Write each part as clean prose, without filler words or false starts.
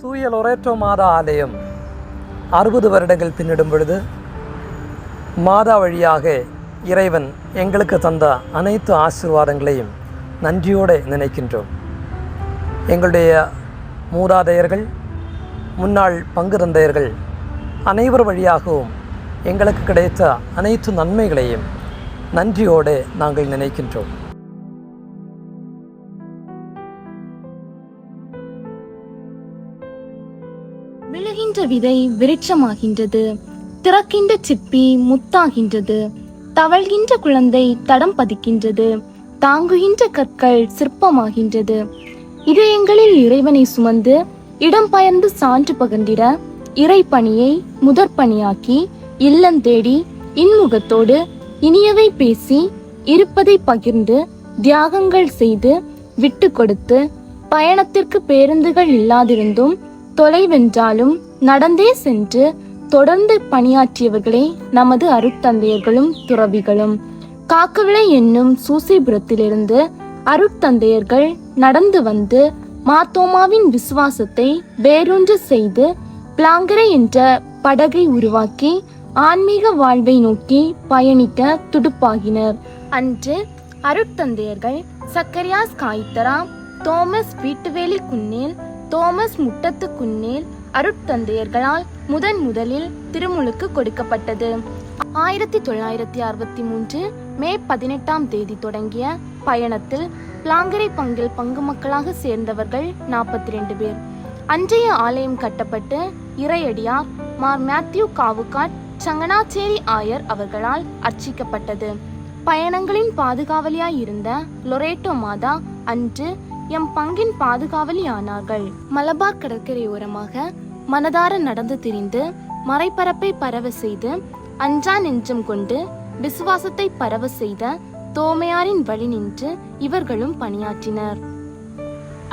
தூய லொரேட்டோ மாதா ஆலயம் 60 வருடங்கள் பின்னிடும் பொழுது மாதா வழியாக இறைவன் எங்களுக்கு தந்த அனைத்து ஆசீர்வாதங்களையும் நன்றியோடு நினைக்கின்றோம். எங்களுடைய மூதாதையர்கள், முன்னாள் பங்கு தந்தையர்கள் அனைவர் வழியாகவும் எங்களுக்கு கிடைத்த அனைத்து நன்மைகளையும் நன்றியோடு நாங்கள் நினைக்கின்றோம். விழுகின்ற விதை விருட்சமாகின்றது, திறக்கின்ற சிப்பி முத்தாகின்றது, தவழ்கின்ற குழந்தை தடம் பதிக்கின்றது, தாங்குகின்ற கற்கள் சிற்பமாகின்றது. இதயங்களில் இறைவனை சுமந்து இடம் பெயர்ந்து சான்று பகர்ந்திட இறை பணியை முதற்பணியாக்கி இல்லம் தேடி இன்முகத்தோடு இனியவை பேசி இருப்பதை பகிர்ந்து தியாகங்கள் செய்து விட்டு கொடுத்து பயணத்திற்கு பேருந்துகள் இல்லாதிருந்தும் தொலைவென்றாலும் நடந்தே சென்று தொடர்ந்து பணியாற்றியவர்களே நமது அருட்தந்தையர்களும் துறவிகளும். காக்கவிளை என்னும் சூசைபுரத்திலிருந்து அருட்தந்தையர்கள் நடந்து வந்து மாத்தோமாவின் விசுவாசத்தை வேரூன்ற செய்து பிளாங்கரை என்ற படகை உருவாக்கி ஆன்மீக வாழ்வை நோக்கி பயணிக்க துடுப்பாகினர். அன்று அருட்தந்தையர்கள் சக்கரியாஸ் காய்த்தரா, தோமஸ் வீட்டுவேலி குன்னேல், தோமஸ் முட்டத்து குன்னேல் அருட்தந்தையர்களால் முதலில் திருமுழுக்கு கொடுக்கப்பட்டது. 1963 மே 18 தொடங்கிய பயணத்தில் பிளாங்கரை பங்கில் பங்கு மக்களாக சேர்ந்தவர்கள் 42 பேர். அன்றைய ஆலயம் கட்டப்பட்டு இறையடியார் மார் மேத்யூ காவுகாட் சங்கனாச்சேரி ஆயர் அவர்களால் அர்ச்சிக்கப்பட்டது. பயணங்களின் பாதுகாவலியாய் இருந்த லொரேட்டோ மாதா அன்று எம் பங்கின் பாதுகாவலி ஆனார்கள். மலபார் கடற்கரையோரமாக மனதார நடந்து திரிந்து மறைபரப்பை பரவ செய்து அஞ்சா நெஞ்சம் கொண்டு விசுவாசத்தை பரவ செய்த தோமையாரின் வழி நின்று இவர்களும் பணியாற்றினர்.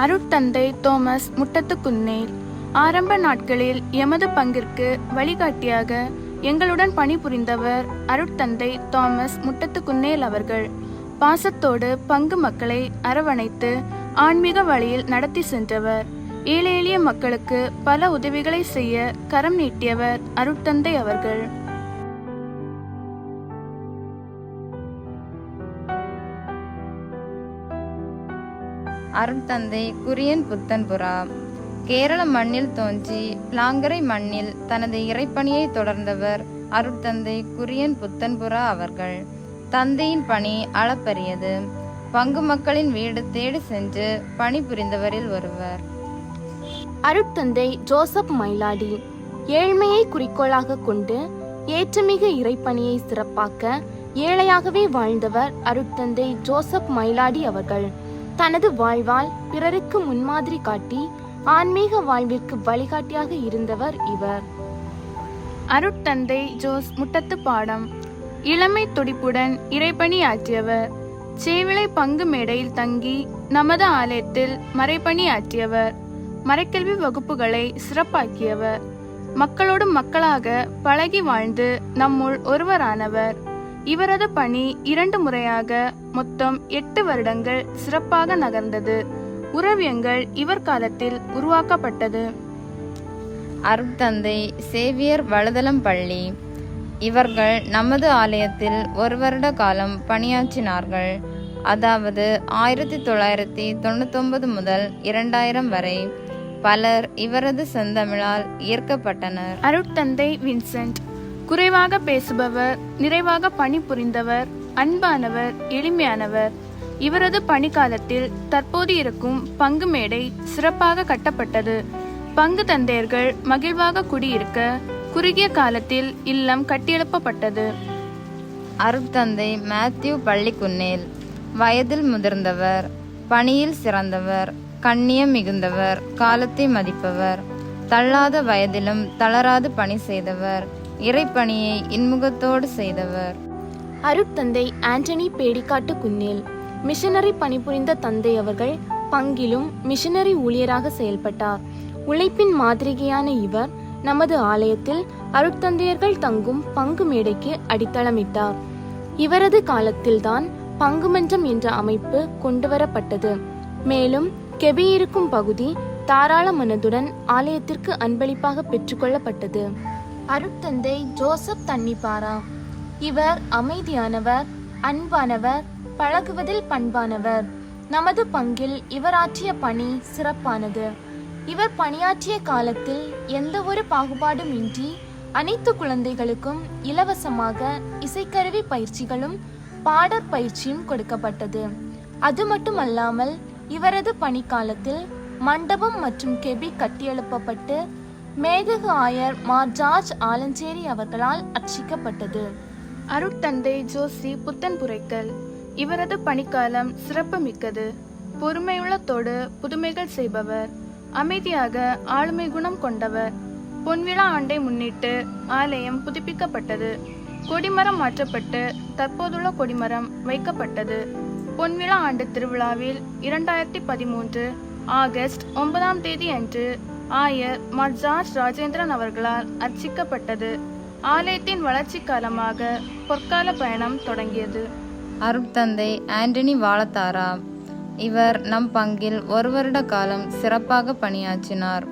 அருட்தந்தை தோமஸ் முட்டத்து குன்னேல் ஆரம்ப நாட்களில் எமது பங்கிற்கு வழிகாட்டியாக எங்களுடன் பணிபுரிந்தவர் அருட்தந்தை தோமஸ் முட்டத்து குன்னேல் அவர்கள். பாசத்தோடு பங்கு மக்களை அரவணைத்து ஆன்மீக வழியில் நடத்தி சென்றவர். ஏழை எளிய மக்களுக்கு பல உதவிகளை செய்ய கரம் நீட்டியவர் அருட்தந்தை அவர்கள். அருட்தந்தை குரியன் புத்தன்புரா கேரள மண்ணில் தோன்றி பிளாங்கரை மண்ணில் தனது இறைப்பணியை தொடர்ந்தவர் அருட்தந்தை குரியன் புத்தன்புரா அவர்கள். தந்தையின் பணி அளப்பரியது. பங்கு மக்களின் வீடு தேடி சென்று பணிபுரிந்தவரில் ஒருவர். அருட்தந்தை ஜோசப் மயிலாடி ஏழ்மையை குறிக்கோளாக கொண்டு ஏற்றமிகு இறைப்பணியை சிறப்பாக்க ஏழையாகவே வாழ்ந்தவர் அருட்தந்தை ஜோசப் மயிலாடி அவர்கள். தனது வாழ்வால் பிறருக்கு முன்மாதிரி காட்டி ஆன்மீக வாழ்விற்கு வழிகாட்டியாக இருந்தவர் இவர். அருட்தந்தை ஜோஸ் முட்டத்து பாடம் இளமை துடிப்புடன் இறைப்பணி ஆற்றியவர். சேவிளை பங்கு மேடையில் தங்கி நமது ஆலயத்தில் மறைப்பணி ஆற்றியவர். மறைக்கல்வி வகுப்புகளை சிறப்பாக்கியவர். மக்களோடு மக்களாக பழகி வாழ்ந்து நம்முள் ஒருவரானவர். இவரது பணி 2 முறையாக மொத்தம் 8 வருடங்கள் சிறப்பாக நகர்ந்தது. உறவியங்கள் இவர் காலத்தில் உருவாக்கப்பட்டது. அருட்தந்தை சேவியர் வழுதலம் பள்ளி இவர்கள் நமது ஆலயத்தில் 1 வருட காலம் பணியாற்றினார்கள். அதாவது 1999 முதல் 2000 வரை. பலர் இவரது செந்தமிழால் ஈர்க்கப்பட்டனர். அருட்தந்தை வின்சென்ட் குறைவாக பேசுபவர், நிறைவாக பணிபுரிந்தவர், அன்பானவர், எளிமையானவர். இவரது பணிக்காலத்தில் தற்போது இருக்கும் பங்கு மேடை சிறப்பாக கட்டப்பட்டது. பங்கு தந்தையர்கள் மகிழ்வாக குடியிருக்க குறுகிய காலத்தில் இல்லம் கட்டியெழுப்பப்பட்டது. அருட்தந்தை மேத்யூ பள்ளிக்குன்னேல் வயதில் முதிர்ந்தவர், பணியில் சிறந்தவர், கண்ணியம் மிகுந்தவர், காலத்தை மதிப்பவர், தள்ளாத வயதிலும் தளராது பணி செய்தவர், இறைப்பணியை இன்முகத்தோடு செய்தவர். அருட்தந்தை ஆண்டனி பேடிக்காட்டு குன்னேல் மிஷனரி பணிபுரிந்த தந்தை அவர்கள் பங்கிலும் மிஷனரி ஊழியராக செயல்பட்டார். உழைப்பின் மாதிரிகையான இவர் நமது ஆலயத்தில் அருட்தந்தையர்கள் தங்கும் பங்கு மேடைக்கு அடித்தளமிட்டார். இவரது காலத்தில்தான் பங்கு மன்றம் என்ற அமைப்பு கொண்டுவரப்பட்டது. மேலும் கெபி இருக்கும் பகுதி தாராள மனதுடன் ஆலயத்திற்கு அன்பளிப்பாக பெற்றுக்கொள்ளப்பட்டது. அருட்தந்தை ஜோசப் தன்னிப்பாரா. இவர் அமைதியானவர், அன்பானவர், பழகுவதில் பண்பானவர். நமது பங்கில் இவர் ஆற்றிய பணி சிறப்பானது. இவர் பணியாற்றிய காலத்தில் எந்த ஒரு பாகுபாடும் இன்றி அனைத்து குழந்தைகளுக்கும் இலவசமாக இசைக்கருவி பயிற்சிகளும் பாடற் பயிற்சியும் கொடுக்கப்பட்டது. அது மட்டுமல்லாமல் இவரது பணிக்காலத்தில் மண்டபம் மற்றும் கெபி கட்டியெழுப்பப்பட்டு மேதகு ஆயர் மார் ஜார்ஜ் ஆலஞ்சேரி அவர்களால் அர்ச்சிக்கப்பட்டது. அருட்தந்தை ஜோசி புத்தன்புரைக்கல். இவரது பணிக்காலம் சிறப்பு மிக்கது. பொறுமையுள்ளத்தோடு புதுமைகள் செய்பவர். அமைதியாக ஆளுமை குணம் கொண்டவர். பொன்விழா ஆண்டை முன்னிட்டு ஆலயம் புதுப்பிக்கப்பட்டது. கொடிமரம் மாற்றப்பட்டு தற்போதுள்ள கொடிமரம் வைக்கப்பட்டது. பொன்விழா ஆண்டு திருவிழாவில் 2013 ஆகஸ்ட் 9 அன்று ஆயர் மார் ஜார்ஜ் ராஜேந்திரன் அவர்களால் அர்ச்சிக்கப்பட்டது. ஆலயத்தின் வளர்ச்சி காலமாக பொற்கால பயணம் தொடங்கியது. அருட்தந்தை ஆண்டனி வாலத்தாரா. இவர் நம் பங்கில் 1 வருட காலம் சிறப்பாக பணியாற்றினார்.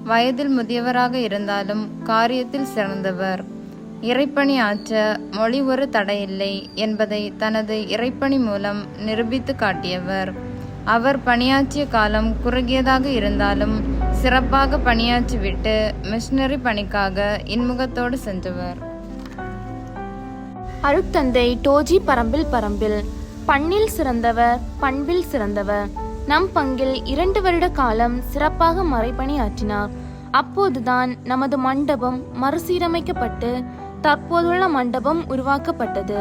வயதில் முதியவராக இருந்தாலும் காரியத்தில் சிறந்தவர். இறைப்பணி ஆற்ற மொழி ஒரு தடையில்லை என்பதை தனது இறைப்பணி மூலம் நிரூபித்து காட்டியவர். அவர் பணியாற்றிய காலம் குறுகியதாக இருந்தாலும் சிறப்பாக பணியாற்றிவிட்டு மிஷனரி பணிக்காக இன்முகத்தோடு சென்றவர். அருட்தந்தை டோஜி பரம்பில். பண்ணில் சிறந்தவர், பண்பில் சிறந்தவர். நம் பங்கில் 2 வருட காலம் சிறப்பாக மறைபணி ஆற்றினார். அப்போதுதான் நமது மண்டபம் மறுசீரமைக்கப்பட்டு தற்போதுள்ள மண்டபம் உருவாக்கப்பட்டது.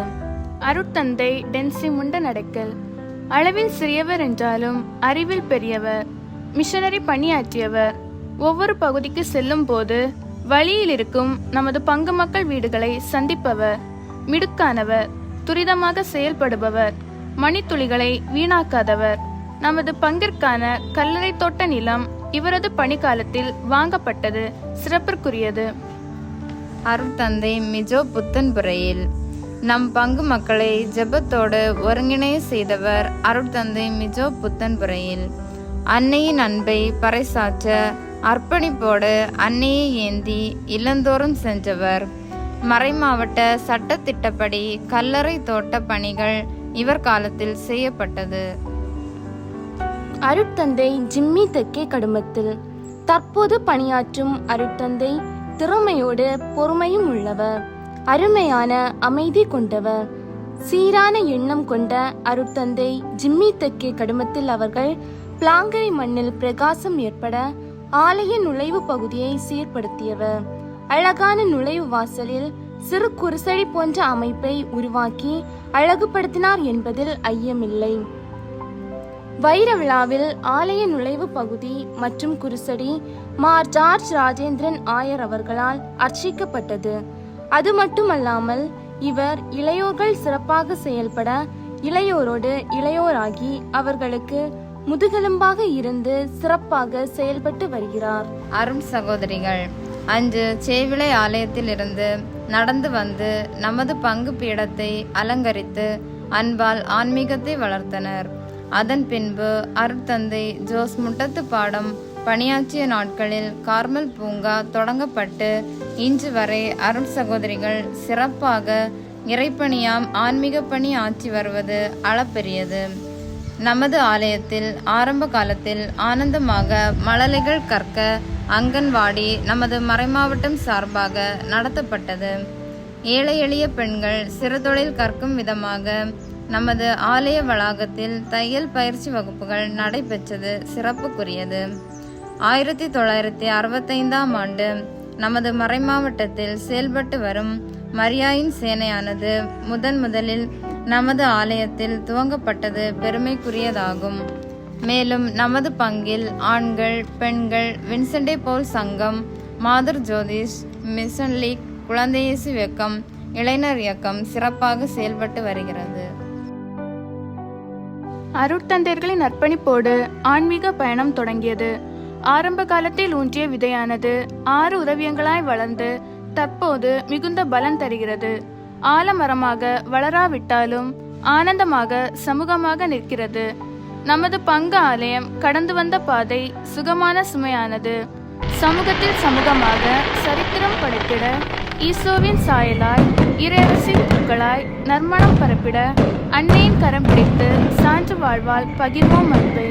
அருட்தந்தை டென்சி முண்டநடைக்கல். அளவில் சிறியவர் என்றாலும் அறிவில் பெரியவர். மிஷனரி பணியாற்றியவர். ஒவ்வொரு பகுதிக்கு செல்லும் போது வழியில் இருக்கும் நமது பங்கு மக்கள் வீடுகளை சந்திப்பவர். மிடுக்கானவர், துரிதமாக செயல்படுபவர், மணித்துளிகளை வீணாக்காதவர். நமது பங்கிற்கான கல்லறை தோட்ட நிலம் இவரது பணிக்காலத்தில் வாங்கப்பட்டது. சிறப்பிற்குரியது. அருட்தந்தை மிஜோ புத்தன்புரையில். நம் பங்கு மக்களை ஜெபத்தோடு ஒருங்கிணைய செய்தவர் அருட்தந்தை மிஜோ புத்தன்புரையில். அன்னையின் அன்பை பறைசாற்ற அர்ப்பணிப்போடு அன்னையை ஏந்தி இல்லந்தோறும் சென்றவர். மறைமாவட்ட சட்டத்திட்டப்படி கல்லறை தோட்ட பணிகள் இவர் காலத்தில் செய்யப்பட்டது. அருட்தந்தை ஜிம்மி தெக்கே கடுமத்தில். தற்போது பணியாற்றும் அருட்தந்தை திறமையோடு பொறுமையும் உள்ளவர். அருமையான அமைதி கொண்டவர். சீரான எண்ணம் கொண்ட அருட்தந்தை ஜிம்மி தெக்கே கடுமத்தில் அவர்கள் பிளாங்கரை மண்ணில் பிரகாசம் ஏற்பட ஆலய நுழைவு பகுதியை சீர்படுத்தியவர். அழகான நுழைவு வாசலில் சிறு குருசடி போன்ற அமைப்பை உருவாக்கி அழகுபடுத்தினார் என்பதில் ஐயமில்லை. வைர விழாவில் ஆலய நுழைவு பகுதி மற்றும் குருசடி மார் ஜார்ஜ் ராஜேந்திரன் ஆயர் அவர்களால் அர்ச்சிக்கப்பட்டது. அது மட்டுமல்லாமல் இவர் இளையோர்கள் சிறப்பாக செயல்பட இளையோரோடு இளையோராகி அவர்களுக்கு முதுகெலும்பாக இருந்து சிறப்பாக செயல்பட்டு வருகிறார். அருண் சகோதரிகள் அன்று சேவிளை ஆலயத்தில் இருந்து நடந்து வந்து நமது பங்கு பீடத்தை அலங்கரித்து அன்பால் ஆன்மீகத்தை வளர்த்தனர். அதன் பின்பு அருட்தந்தை ஜோஸ் முட்டத்து பாடம் பணியாற்றிய நாட்களில் கார்மல் பூங்கா தொடங்கப்பட்டு இன்று வரை அருள் சகோதரிகள் சிறப்பாக இறைப்பணியாம் ஆன்மீக பணி ஆற்றி வருவது அளப்பெரியது. நமது ஆலயத்தில் ஆரம்ப காலத்தில் ஆனந்தமாக மழலைகள் கற்க அங்கன்வாடி நமது மறைமாவட்டம் சார்பாக நடத்தப்பட்டது. ஏழை எளிய பெண்கள் சிறுதொழில் கற்கும் விதமாக நமது ஆலய வளாகத்தில் தையல் பயிற்சி வகுப்புகள் நடைபெற்றது சிறப்புக்குரியது. 1965ஆம் ஆண்டு நமது மறைமாவட்டத்தில் செயல்பட்டு வரும் மரியாயின் சேனையானது முதலில் நமது ஆலயத்தில் துவங்கப்பட்டது பெருமைக்குரியதாகும். மேலும் நமது பங்கில் ஆண்கள், பெண்கள், வின்சென்டே பவுல் சங்கம், மாதர் ஜோதிஷ், மிஷன் லீக், குழந்தை இயேசு இயக்கம், இளைஞர் இயக்கம் சிறப்பாக செயல்பட்டு வருகிறது. அருட்தந்தையர்களின் அர்ப்பணிப்போடு ஆன்மீக பயணம் தொடங்கியது. ஆரம்ப காலத்தில் ஊன்றிய விதையானது 6 உதவியங்களாய் வளர்ந்து தற்போது மிகுந்த பலன் தருகிறது. ஆலமரமாக வளராவிட்டாலும் ஆனந்தமாக சமூகமாக நிற்கிறது. நமது பங்கு ஆலயம் கடந்து வந்த பாதை சுகமான சுமையானது. சமூகத்தில் சமூகமாக சரித்திரம் படைத்திட, ஈசோவின் சாயலாய் இறையரசின் பூக்களாய் நற்மணம் பரப்பிட, அன்னையின் கரம் பிடித்து சான்று வாழ்வால் பகிர்வோம் அன்பை.